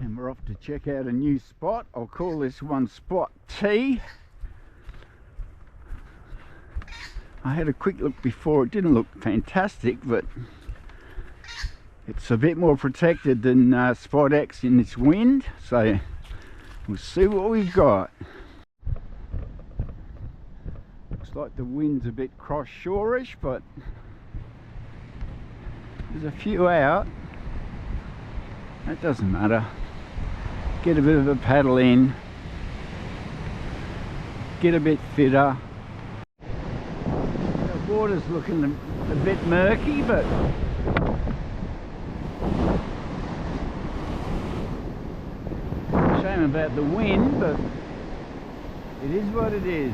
And we're off to check out a new spot. I'll call this one Spot T. I had a quick look before. It didn't look fantastic, but it's a bit more protected than Spot X in this wind, so we'll see what we've got. Looks like the wind's a bit cross-shore-ish, but there's a few out. That doesn't matter. Get a bit of a paddle in, get a bit fitter. The water's looking a bit murky, but shame about the wind, but it is what it is.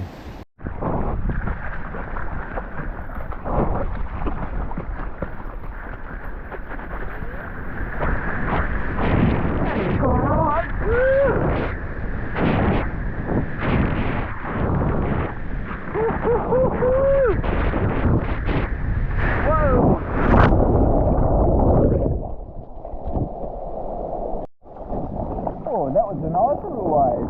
Oh, that was a nice little wave.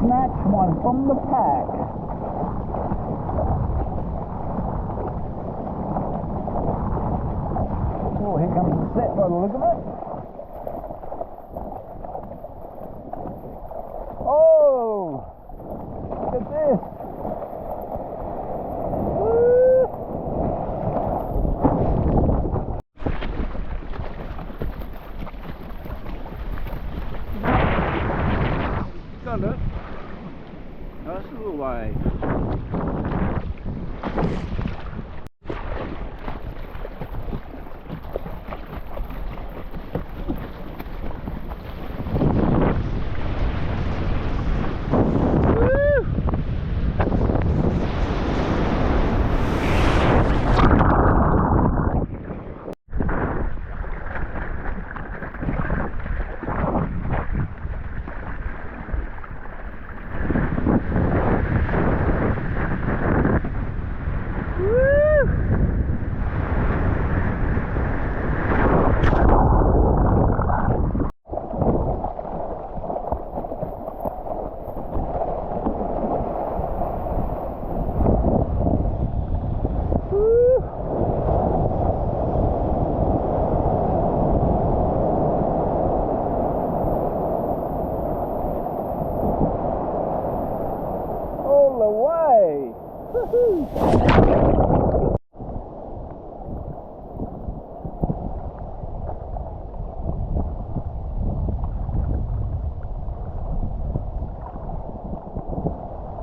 Snatch one from the pack. Oh, here comes the set by the look of it. Oh, look at this. Got it. Nice little wave.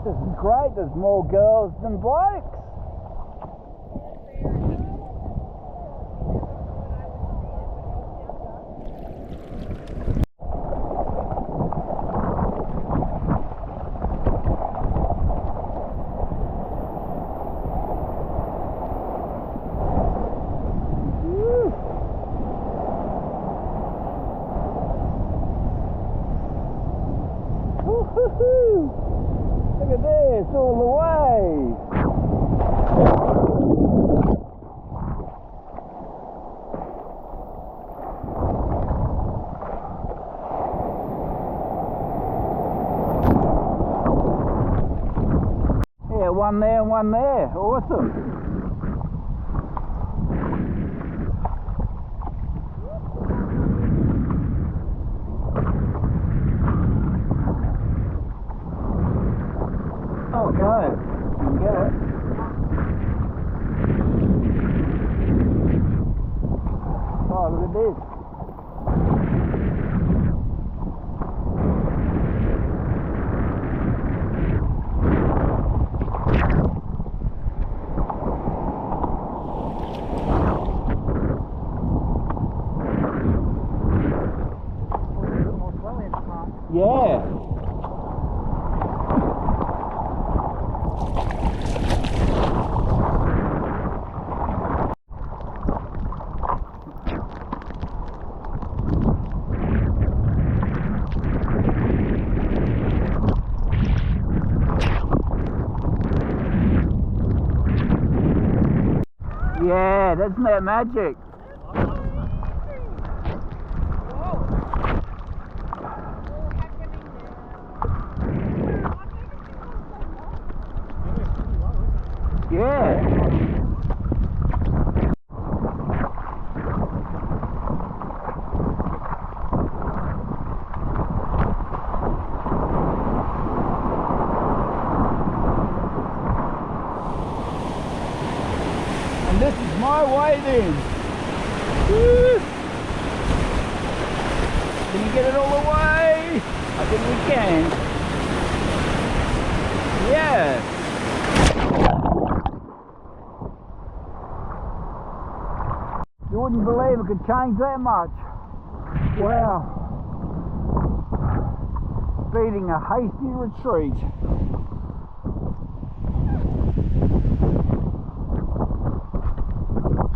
This is great, there's more girls than blokes. Look at this, all the way. Yeah, one there and one there. Awesome. Oh, go. You can get it. Oh, look at this. Yeah. Yeah, isn't that magic? Yeah. And this is my way then. Woo. Can you get it all the way? I think we can. Yeah. You wouldn't believe it could change that much. Wow. Beating a hasty retreat.